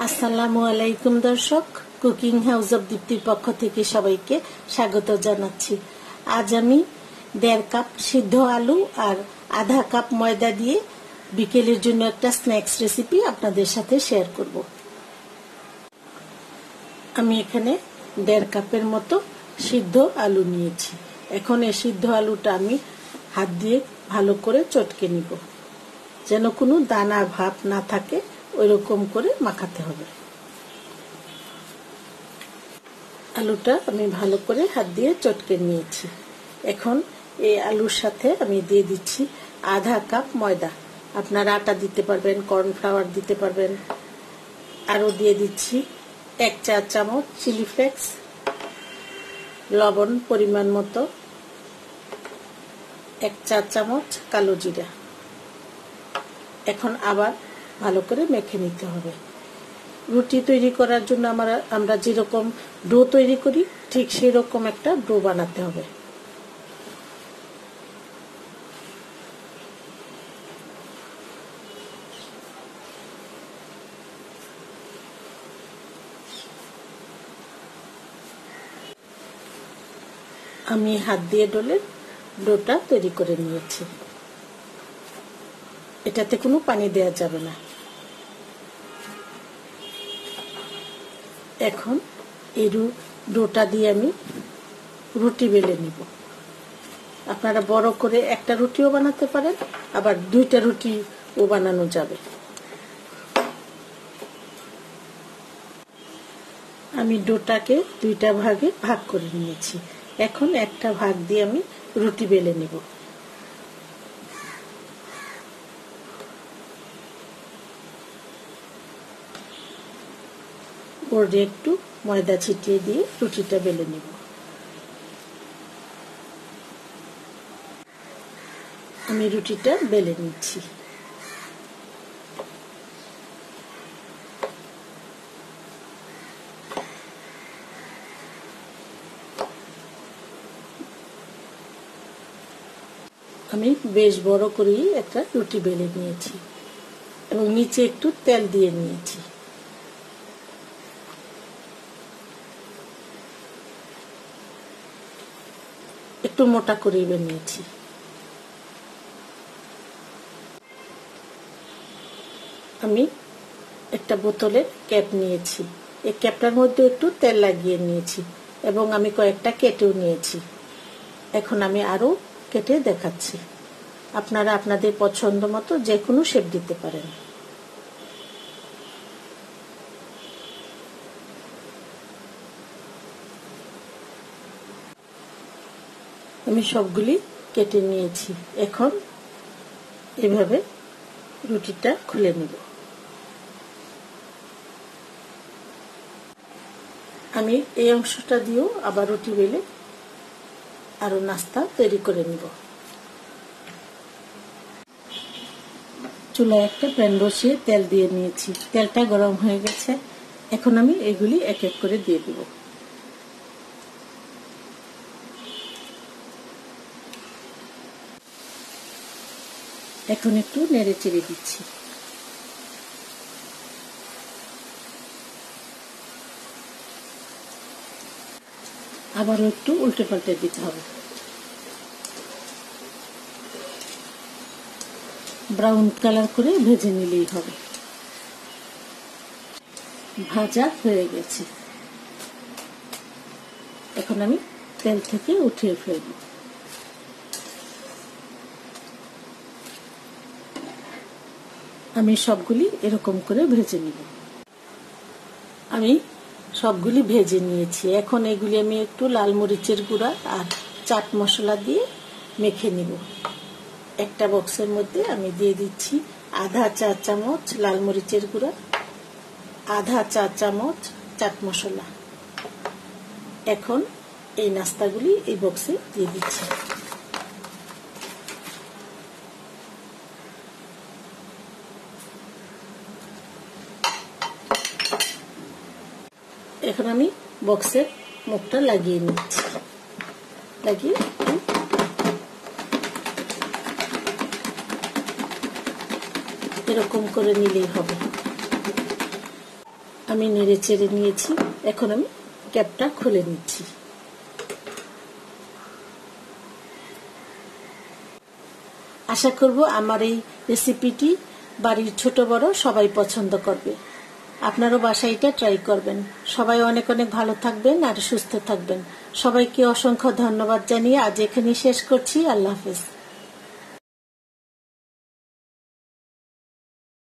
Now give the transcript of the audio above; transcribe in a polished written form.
আসসালামু আলাইকুম দর্শক, কুকিং হাউস অব দীপ্তির পক্ষ থেকে সবাইকে স্বাগত জানাচ্ছি। আজ আমি 1.5 কাপ সিদ্ধ আলু আর আধা কাপ ময়দা দিয়ে বিকেলের জন্য একটা স্ন্যাক্স রেসিপি আপনাদের সাথে শেয়ার করব। আমি এখানে 1.5 কাপের মতো সিদ্ধ আলু নিয়েছি। এখন এই সিদ্ধ আলুটা আমি হাত দিয়ে ভালো করে চটকে নিব, যেন কোনো দানা ভাব না থাকে, ওইরকম করে মাখাতে হবে। আলুটা আমি ভালো করে হাত দিয়ে চটকে নিয়েছি। এখন এই আলুর সাথে আমি দিয়ে দিচ্ছি আধা কাপ ময়দা। আপনারা আটা দিতে পারবেন, কর্নফ্লাওয়ার দিতে পারবেন। আরও দিয়ে দিচ্ছি 1 চা চামচ চিলি ফ্লেক্স, লবণ পরিমাণ মতো, 1 চা চামচ কালো জিরা। এখন আবার ভালো করে মেখে নিতে হবে। রুটি তৈরি করার জন্য আমরা যেরকম ডো তৈরি করি, ঠিক সেই রকম একটা ডো বানাতে হবে। আমি হাত দিয়ে ডলে ডোটা তৈরি করে নিয়েছি। এটাতে কোনো পানি দেওয়া যাবে না। এখন এই ডোটা দিয়ে আমি রুটি বেলে নিব। আপনারা বড় করে একটা রুটিও বানাতে পারেন, আবার 2টা রুটিও বানানো যাবে। আমি ডোটাকে 2টা ভাগে ভাগ করে নিয়েছি। এখন একটা ভাগ দিয়ে আমি রুটি বেলে নিব। বোর্ডে একটু ময়দা ছিটিয়ে দিয়ে রুটিটা বেলে নিব। আমি রুটিটা বেলে নিচ্ছি। আমি বেশ বড় করেই একটা রুটি বেলে নিয়েছি এবং নিচে একটু তেল দিয়ে নিয়েছি। একটু মোটা করেই বানিয়েছি। আমি একটা বোতলের ক্যাপ নিয়েছি। এই ক্যাপটার মধ্যে একটু তেল লাগিয়ে নিয়েছি এবং আমি কয়েকটা কেটেও নিয়েছি। এখন আমি আরো কেটে দেখাচ্ছি। আপনারা আপনাদের পছন্দ মতো যে কোনো শেপ দিতে পারেন। আমি সবগুলি কেটে নিয়েছি। এখন এভাবে রুটিটা খুলে নিব। আমি এই অংশটা দিয়েও আবার রুটি বেলে আরো নাস্তা তৈরি করে নিব। চুলায় একটা প্যান বসিয়ে তেল দিয়ে নিয়েছি। তেলটা গরম হয়ে গেছে। এখন আমি এগুলি এক এক করে দিয়ে দিব। এখন একটু নেড়ে চেড়ে দিচ্ছি। আবারও একটু উল্টে পাল্টে দিতে হবে। ব্রাউন কালার করে ভেজে নিলেই হবে। ভাজা হয়ে গেছে। এখন আমি তেল থেকে উঠিয়ে ফেলব। আমি সবগুলি এরকম করে ভেজে নিব। আমি সবগুলি ভেজে নিয়েছি। এখন এগুলি আমি একটু লাল মরিচের গুঁড়া আর চাট মশলা দিয়ে মেখে নিব। একটা বক্সের মধ্যে আমি দিয়ে দিচ্ছি আধা চা চামচ লাল মরিচের গুঁড়া, আধা চা চামচ চাট মশলা। এখন এই নাস্তাগুলি এই বক্সে দিয়ে দিচ্ছি। এখন আমি বক্সের মুখটা লাগিয়ে নিচ্ছি। লাগিয়ে এরকম করে নিলেই হবে। আমি নেড়ে চেড়ে নিয়েছি। এখন আমি ক্যাপটা খুলে নিচ্ছি। আশা করব আমার এই রেসিপিটি বাড়ির ছোট বড় সবাই পছন্দ করবে। আপনারও বাসায় এটা ট্রাই করবেন। সবাই অনেক অনেক ভালো থাকবেন আর সুস্থ থাকবেন। সবাইকে অসংখ্য ধন্যবাদ জানিয়ে আজ এখানেই শেষ করছি। আল্লাহ হাফেজ।